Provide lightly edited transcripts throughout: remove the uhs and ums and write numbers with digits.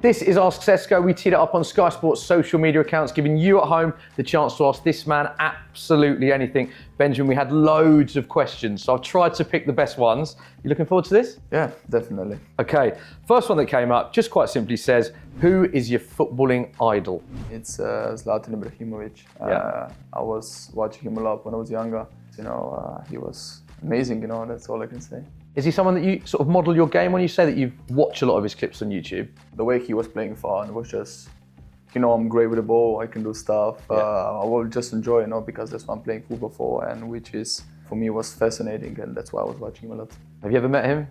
This is Ask Sesko. We teed it up on Sky Sports social media accounts, giving you at home the chance to ask this man absolutely anything. Benjamin, we had loads of questions, so I've tried to pick the best ones. You looking forward to this? Yeah, definitely. Okay, first one that came up just quite simply says, who is your footballing idol? It's Zlatan Ibrahimovic. I was watching him a lot when I was younger. He was amazing, that's all I can say. Is he someone that you sort of model your game on? You say that you watch a lot of his clips on YouTube. The way he was playing fun was just, I'm great with the ball, I can do stuff. I will just enjoy, because that's what I'm playing football for, and which is, for me, was fascinating, and that's why I was watching him a lot. Have you ever met him?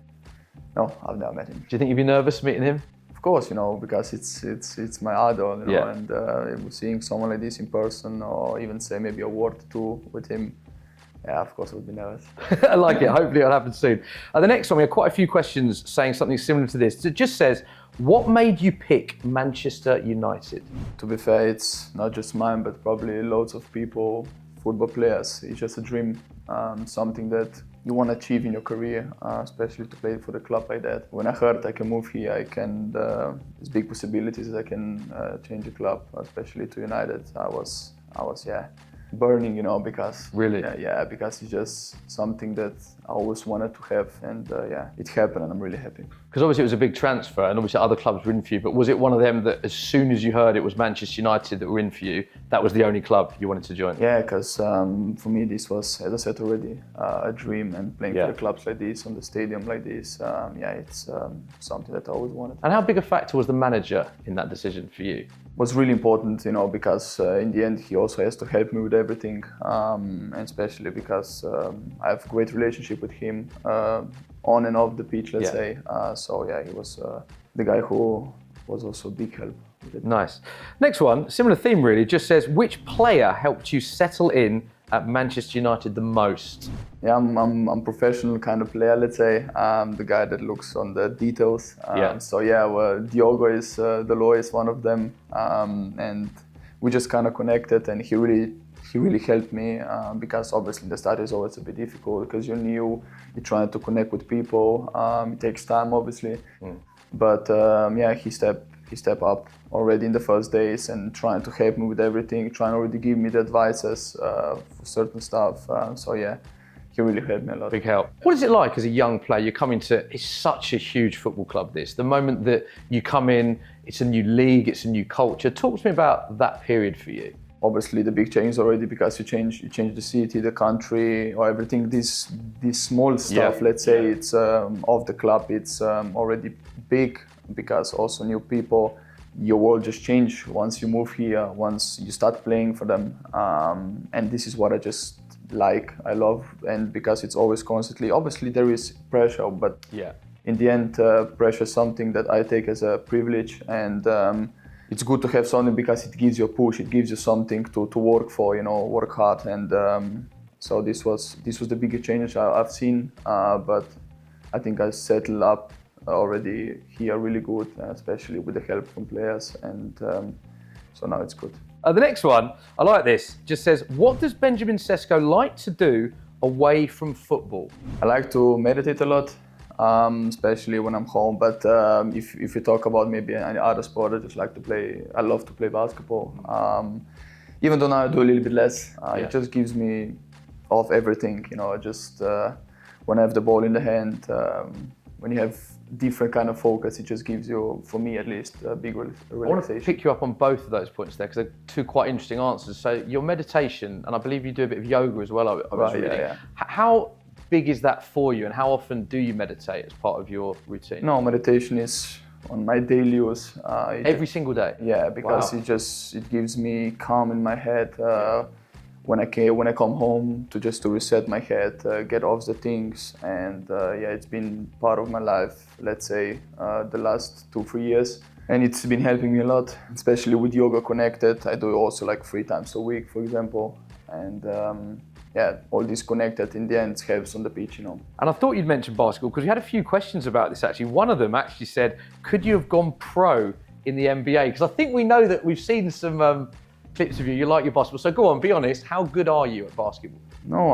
No, I've never met him. Do you think you'd be nervous meeting him? Of course, because it's my idol, and seeing someone like this in person, or even say maybe a word or two with him, yeah, of course I would be nervous. I like it. Hopefully it'll happen soon. The next one, we have quite a few questions saying something similar to this. It just says, what made you pick Manchester United? To be fair, it's not just mine, but probably loads of people, football players. It's just a dream, something that you want to achieve in your career, especially to play for the club like that. When I heard I can move here, there's big possibilities that I can change the club, especially to United. I was burning, because really, because it's just something that I always wanted to have, and it happened, and I'm really happy. Because obviously it was a big transfer, and obviously other clubs were in for you. But was it one of them that, as soon as you heard it was Manchester United that were in for you, that was the only club you wanted to join? Yeah, because for me this was, as I said already, a dream, and playing for the clubs like this, on the stadium like this, it's something that I always wanted. And how big a factor was the manager in that decision for you? Was really important, because in the end he also has to help me with everything, and especially because I have a great relationship with him on and off the pitch, let's say. He was the guy who was also a big help with it. Nice. Next one, similar theme really, just says, which player helped you settle in at Manchester United the most? Yeah, I'm a professional kind of player, let's say. I'm the guy that looks on the details. Diogo is the lawyer, one of them, and we just kind of connected, and he really helped me, because obviously the start is always a bit difficult because you're new, you're trying to connect with people. It takes time, obviously, but he stepped up already in the first days and trying to help me with everything, trying to already give me the advices for certain stuff. He really helped me a lot. Big help. What is it like as a young player? You're coming to, it's such a huge football club, this. The moment that you come in, it's a new league, it's a new culture. Talk to me about that period for you. Obviously the big change already, because you change the city, the country, or everything. This small stuff, let's say, it's of the club, it's already big, because also new people, your world just change once you move here, once you start playing for them, and this is what I just I love, and because it's always constantly, obviously there is pressure, but in the end, pressure is something that I take as a privilege, and it's good to have something because it gives you a push, it gives you something to work for, work hard, and so this was the biggest change I've seen, but I think I settled up already here really good, especially with the help from players, and so now it's good. The next one, I like this, just says, what does Benjamin Sesko like to do away from football? I like to meditate a lot, especially when I'm home, but if you talk about maybe any other sport, I love to play basketball. Even though now I do a little bit less, it just gives me off everything, just when I have the ball in the hand, when you have different kind of focus, it just gives you, for me at least, a big relaxation. I want to pick you up on both of those points there, because they're two quite interesting answers. So your meditation, and I believe you do a bit of yoga as well, I was reading. How big is that for you, and how often do you meditate as part of your routine? No, meditation is on my daily use. Every single day? Yeah, because it gives me calm in my head. When I come home, to reset my head, get off the things, and it's been part of my life, let's say, the last 2-3 years, and it's been helping me a lot, especially with yoga connected. I do also 3 times a week, for example, and all this connected in the end helps on the pitch, And I thought you'd mentioned basketball, because we had a few questions about this actually. One of them actually said, could you have gone pro in the NBA? Because I think we know that we've seen some clips of you like your basketball. So go on, be honest, how good are you at basketball? No,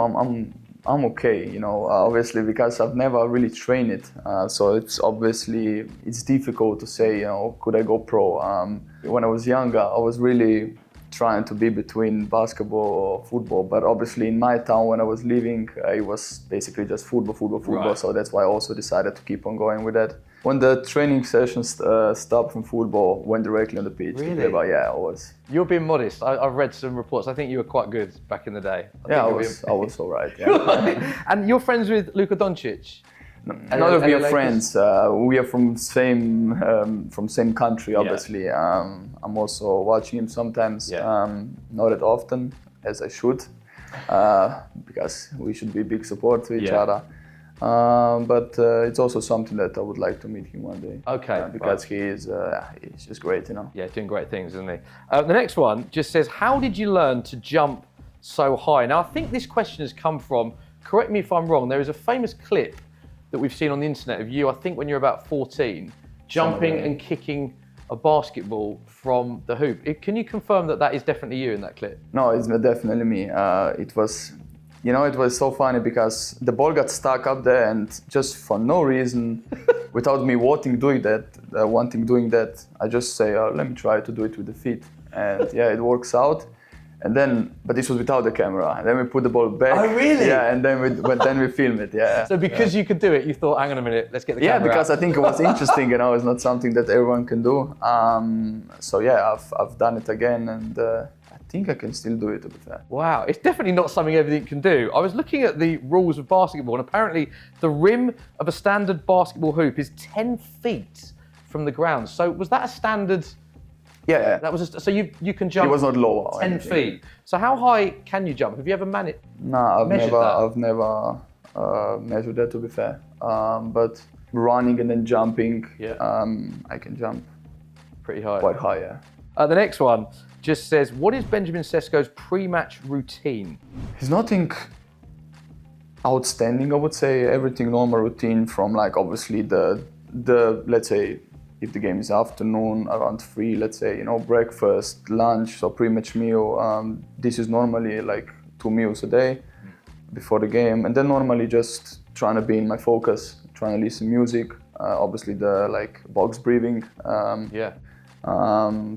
I'm okay, you know, obviously because I've never really trained it. So it's difficult to say, you know, could I go pro? When I was younger, I was really trying to be between basketball or football. But obviously in my town when I was living, it was basically just football. Right. So that's why I also decided to keep on going with that. When the training sessions stopped from football, went directly on the pitch. Really? But yeah, I was. You're being modest. I've read some reports. I think you were quite good back in the day. I was all right. Yeah. And you're friends with Luka Doncic? Not that we are friends. We are from same country, obviously. Yeah. I'm also watching him sometimes. Yeah. Not that often as I should, because we should be big support to each other. But it's also something that I would like to meet him one day. Okay. Because he's just great, you know. Yeah, doing great things, isn't he? The next one just says, how did you learn to jump so high? Now, I think this question has come from, correct me if I'm wrong, there is a famous clip that we've seen on the internet of you, I think when you're about 14, jumping and kicking a basketball from the hoop. Can you confirm that that is definitely you in that clip? No, it's definitely me. It was so funny because the ball got stuck up there and just for no reason, without me wanting doing that, I just say, let me try to do it with the feet. And yeah, it works out. And then, but this was without the camera. And then we put the ball back. Oh, really? Yeah, and then we film it. Yeah. So because you could do it, you thought, hang on a minute, let's get the camera. Yeah, because out. I think it was interesting. You know, it's not something that everyone can do. So yeah, I've done it again, and I think I can still do it. To be fair. Wow, it's definitely not something everything can do. I was looking at the rules of basketball, and apparently the rim of a standard basketball hoop is 10 feet from the ground. So was that a standard? Yeah. That was so you can jump. It was not low. 10 feet. So how high can you jump? Have you ever managed? No, I've never measured that, to be fair. But running and then jumping, I can jump pretty high. Quite high, yeah. The next one just says, what is Benjamin Sesko's pre-match routine? It's nothing outstanding, I would say. Everything normal routine from like obviously the let's say, if the game is afternoon, around 3, let's say, you know, breakfast, lunch, so pre-match meal. This is normally like 2 meals a day before the game. And then normally just trying to be in my focus, trying to listen music. Obviously the like box breathing.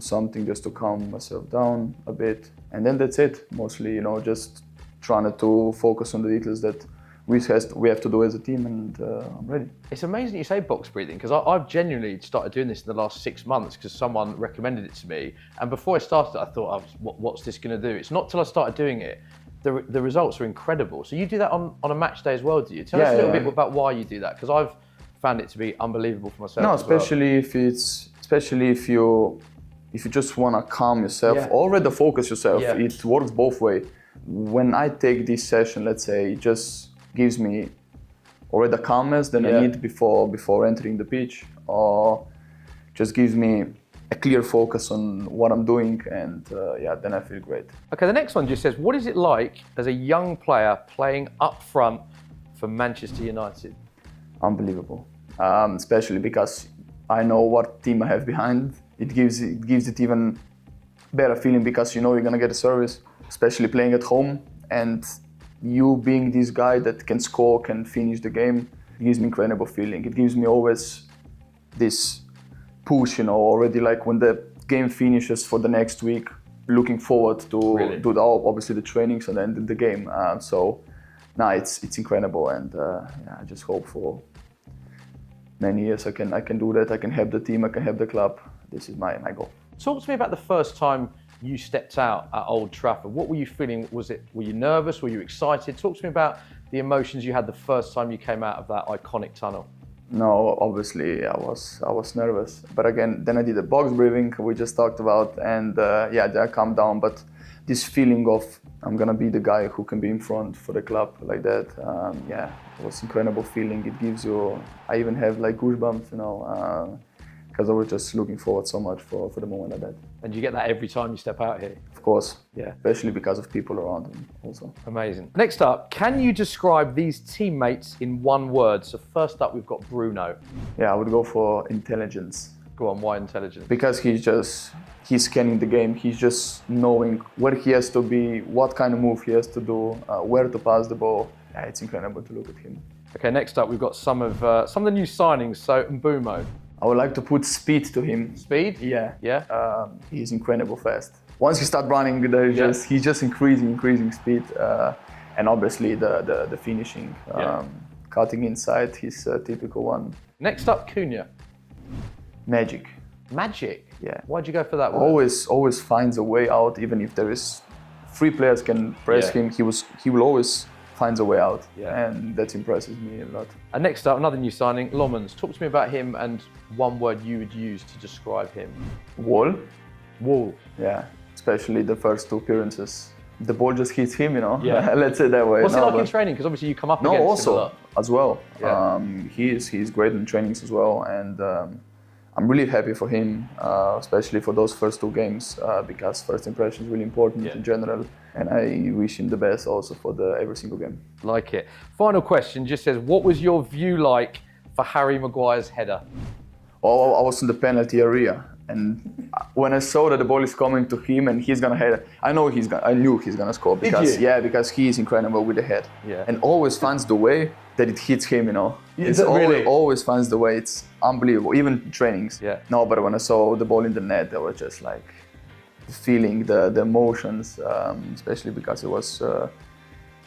Something just to calm myself down a bit. And then that's it, mostly, you know, just trying to focus on the details that we have to do as a team, and I'm ready. It's amazing you say box breathing, because I've genuinely started doing this in the last 6 months because someone recommended it to me. And before I started, I thought, what's this going to do? It's not till I started doing it. The results are incredible. So you do that on a match day as well, do you? Tell us a little bit about why you do that, because I've found it to be unbelievable for myself. No, especially if you just want to calm yourself, already focus yourself. It works both ways. When I take this session, let's say, it just gives me already the calmness that I need before entering the pitch, or just gives me a clear focus on what I'm doing, and then I feel great. Okay, the next one just says, what is it like as a young player playing up front for Manchester United? Unbelievable, especially because I know what team I have behind. It gives it even better feeling because you know you're gonna get a service, especially playing at home, and you being this guy that can score, can finish the game. It gives me incredible feeling. It gives me always this push, you know, already like when the game finishes for the next week, looking forward to do obviously the trainings and then the game. It's incredible, and I just hope for many years I can do that. I can help the team, I can help the club. This is my goal. Talk to me about the first time you stepped out at Old Trafford. What were you feeling? Were you nervous? Were you excited? Talk to me about the emotions you had the first time you came out of that iconic tunnel. No, obviously I was nervous. But again, then I did the box breathing we just talked about, and then I calmed down. But this feeling of I'm gonna be the guy who can be in front for the club like that, it was an incredible feeling. It gives you, I even have like goosebumps, you know, because I was just looking forward so much for the moment like that. And you get that every time you step out here? Of course, especially because of people around him also. Amazing. Next up, can you describe these teammates in one word? So first up, we've got Bruno. Yeah, I would go for intelligence. Go on, why intelligence? Because he's scanning the game. He's just knowing where he has to be, what kind of move he has to do, where to pass the ball. yeah, it's incredible to look at him. Okay, next up we've got some of the new signings. So Mbeumo. I would like to put speed to him. Speed? Yeah. Yeah. He's incredible fast. Once you start running, he's just increasing speed, and obviously the finishing, cutting inside, he's a typical one. Next up, Cunha. Magic. Magic? Yeah. Why'd you go for that word? Always finds a way out, even if there is 3 players can press him, he will always finds a way out, and that impresses me a lot. And next up, another new signing, Lammens. Talk to me about him and one word you would use to describe him. Wall. Wall. Yeah, especially the first 2 appearances. The ball just hits him, you know. Yeah. Let's say that way. What's it like in training? Because obviously you come up against him a lot. As well. Yeah. He's great in trainings as well, and I'm really happy for him, especially for those first 2 games, because first impression is really important in general. And I wish him the best also for every single game. Like it. Final question just says, what was your view like for Harry Maguire's header? Oh, I was in the penalty area, and when I saw that the ball is coming to him and he's gonna head it, I knew he's gonna score because because he is incredible with the head, and always finds the way that it hits him. You know, always finds the way. It's unbelievable, even in trainings. Yeah. No, but when I saw the ball in the net, I was just like feeling the emotions, especially because it was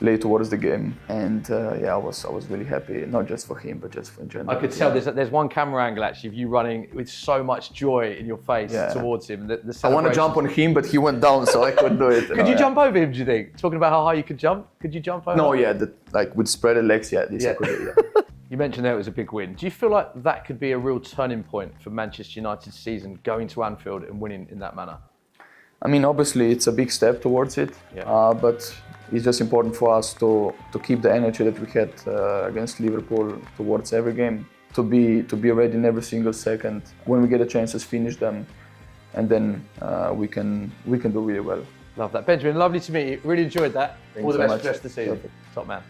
late towards the game, and I was really happy, not just for him, but just for in general. I could tell there's one camera angle actually of you running with so much joy in your face towards him. The I want to jump on him, but he went down, so I couldn't do it. Could you jump over him, do you think? Talking about how high you could jump, could you jump over? No, like with spreaded legs, I could do it. You mentioned there it was a big win. Do you feel like that could be a real turning point for Manchester United's season, going to Anfield and winning in that manner? I mean, obviously it's a big step towards it, but it's just important for us to keep the energy that we had against Liverpool towards every game, to be ready in every single second. When we get a chance, just finish them, and then we can do really well. Love that. Benjamin, lovely to meet you. Really enjoyed that. Thanks All the so best much. for the rest of the season. Perfect. Top man.